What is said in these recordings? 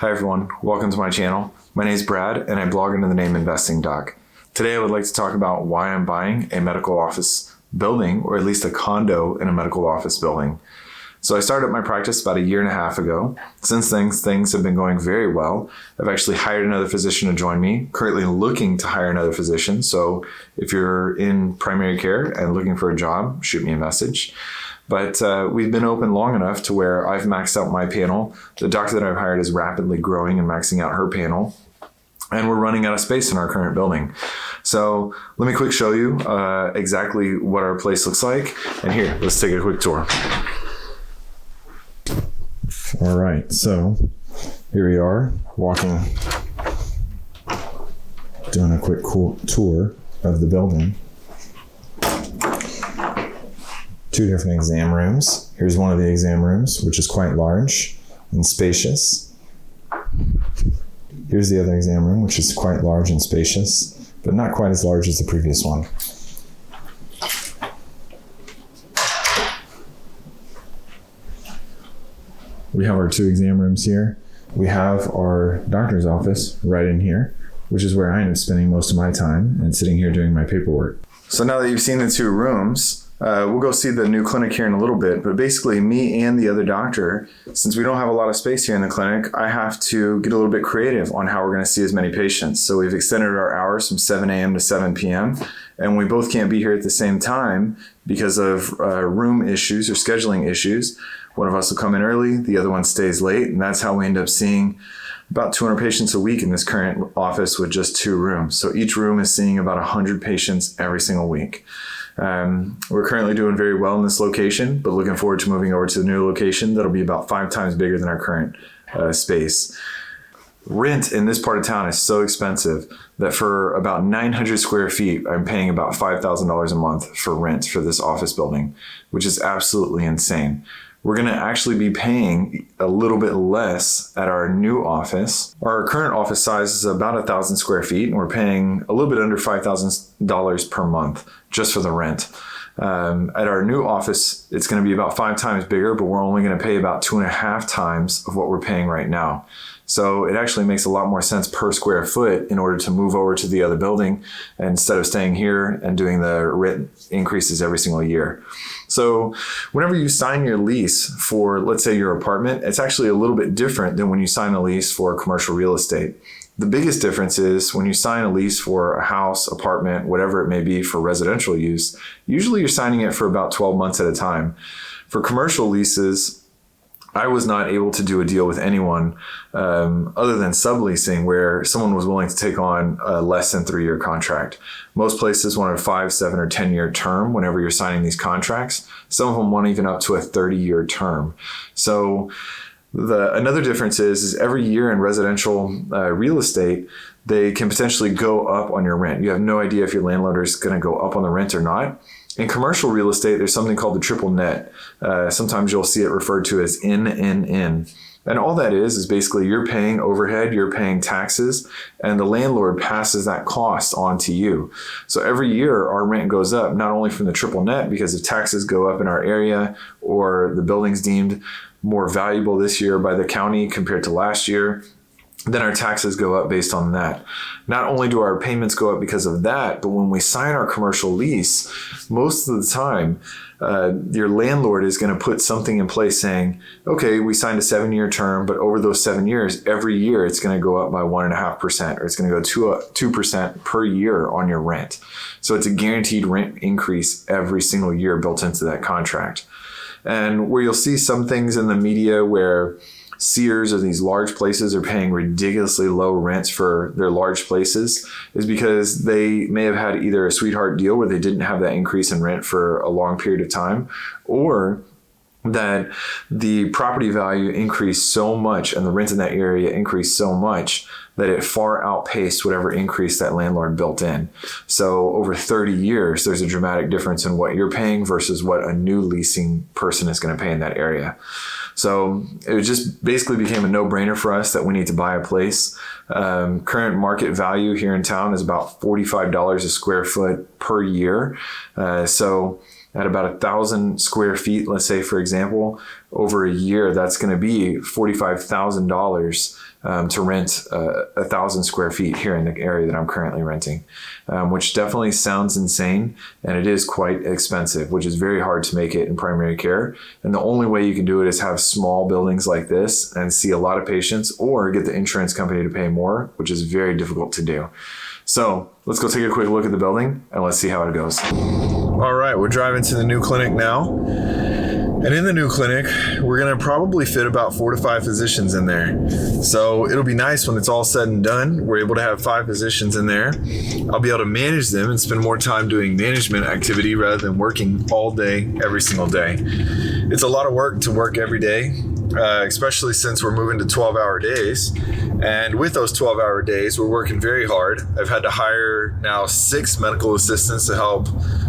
Hi everyone, welcome to my channel. My name is Brad and I blog under the name Investing Doc. Today I would like to talk about why I'm buying a medical office building, or at least a condo in a medical office building. So I started my practice about 1.5 years ago. Since then, things have been going very well. I've actually hired another physician to join me, currently looking to hire another physician. So if you're in primary care and looking for a job, shoot me a message. But we've been open long enough to where I've maxed out my panel. The doctor that I've hired is rapidly growing and maxing out her panel. And we're running out of space in our current building. So let me quick show you exactly what our place looks like. And here, let's take a quick tour. All right, so here we are walking, doing a quick tour of the building. 2 different exam rooms. Here's one of the exam rooms, which is quite large and spacious. Here's the other exam room, which is quite large and spacious, but not quite as large as the previous one. We have our 2 exam rooms here. We have our doctor's office right in here, which is where I end up spending most of my time and sitting here doing my paperwork. So now that you've seen the 2 rooms, we'll go see the new clinic here in a little bit, but basically me and the other doctor, since we don't have a lot of space here in the clinic, I have to get a little bit creative on how we're going to see as many patients. So we've extended our hours from 7 a.m. to 7 p.m. and we both can't be here at the same time because of room issues or scheduling issues. One of us will come in early, the other one stays late, and that's how we end up seeing about 200 patients a week in this current office with just 2 rooms. So each room is seeing about 100 patients every single week. We're currently doing very well in this location, but looking forward to moving over to the new location that'll be about 5 times bigger than our current space. Rent in this part of town is so expensive that for about 900 square feet, I'm paying about $5,000 a month for rent for this office building, which is absolutely insane. We're going to actually be paying a little bit less at our new office. Our current office size is about 1,000 square feet, and we're paying a little bit under $5,000 per month just for the rent. At our new office, it's going to be about 5 times bigger, but we're only going to pay about 2.5 times of what we're paying right now. So it actually makes a lot more sense per square foot in order to move over to the other building instead of staying here and doing the rent increases every single year. So whenever you sign your lease for, let's say, your apartment, it's actually a little bit different than when you sign a lease for commercial real estate. The biggest difference is when you sign a lease for a house, apartment, whatever it may be for residential use, usually you're signing it for about 12 months at a time. For commercial leases, I was not able to do a deal with anyone other than subleasing where someone was willing to take on a less than 3-year contract. Most places want a 5, 7, or 10-year term whenever you're signing these contracts. Some of them want even up to a 30-year term. So another difference is every year in residential real estate, they can potentially go up on your rent. You have no idea if your landlord is going to go up on the rent or not. In commercial real estate, there's something called the triple net. Sometimes you'll see it referred to as NNN. And all that is basically you're paying overhead, you're paying taxes, and the landlord passes that cost on to you. So every year our rent goes up, not only from the triple net because if taxes go up in our area or the building's deemed more valuable this year by the county compared to last year, then our taxes go up based on that. Not only do our payments go up because of that, but when we sign our commercial lease, most of the time, your landlord is going to put something in place saying, okay, we signed a 7-year term, but over those 7 years, every year it's going to go up by 1.5%, or it's going to go 2% per year on your rent. So it's a guaranteed rent increase every single year built into that contract. And where you'll see some things in the media where Sears or these large places are paying ridiculously low rents for their large places is because they may have had either a sweetheart deal where they didn't have that increase in rent for a long period of time, or that the property value increased so much and the rent in that area increased so much that it far outpaced whatever increase that landlord built in. So over 30 years, there's a dramatic difference in what you're paying versus what a new leasing person is going to pay in that area. So it just basically became a no-brainer for us that we need to buy a place. Current market value here in town is about $45 a square foot per year. So at about 1,000 square feet, let's say, for example, over a year, that's going to be $45,000 to rent 1,000 square feet here in the area that I'm currently renting, which definitely sounds insane, and it is quite expensive, which is very hard to make it in primary care. And the only way you can do it is have small buildings like this and see a lot of patients, or get the insurance company to pay more, which is very difficult to do. So let's go take a quick look at the building and let's see how it goes. All right, we're driving to the new clinic now. And in the new clinic, we're gonna probably fit about 4 to 5 physicians in there. So it'll be nice when it's all said and done. We're able to have 5 physicians in there. I'll be able to manage them and spend more time doing management activity rather than working all day, every single day. It's a lot of work to work every day, especially since we're moving to 12-hour days. And with those 12-hour days, we're working very hard. I've had to hire now 6 medical assistants to help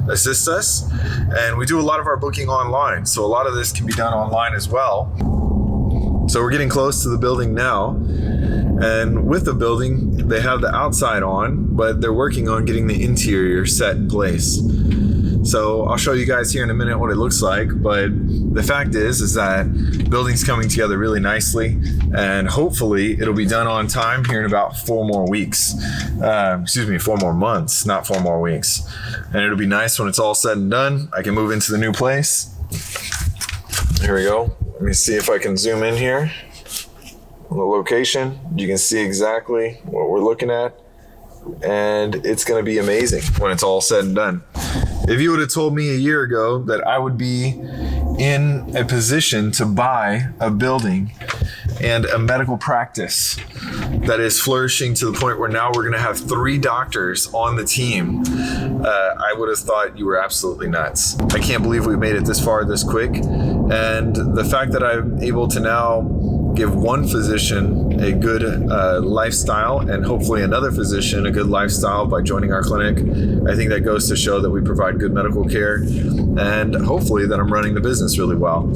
assist us. And we do a lot of our booking online. So a lot of this can be done online as well. So we're getting close to the building now. And with the building, they have the outside on, but they're working on getting the interior set in place. So I'll show you guys here in a minute what it looks like, but the fact is that the building's coming together really nicely, and hopefully it'll be done on time here in about 4 more weeks. 4 more months, not 4 more weeks. And it'll be nice when it's all said and done. I can move into the new place. Here we go. Let me see if I can zoom in here on the location. You can see exactly what we're looking at, and it's going to be amazing when it's all said and done. If you would have told me a year ago that I would be in a position to buy a building and a medical practice that is flourishing to the point where now we're going to have 3 doctors on the team, I would have thought you were absolutely nuts. I can't believe we made it this far this quick. And the fact that I'm able to now give one physician a good lifestyle and hopefully another physician a good lifestyle by joining our clinic, I think that goes to show that we provide good medical care, and hopefully that I'm running the business really well.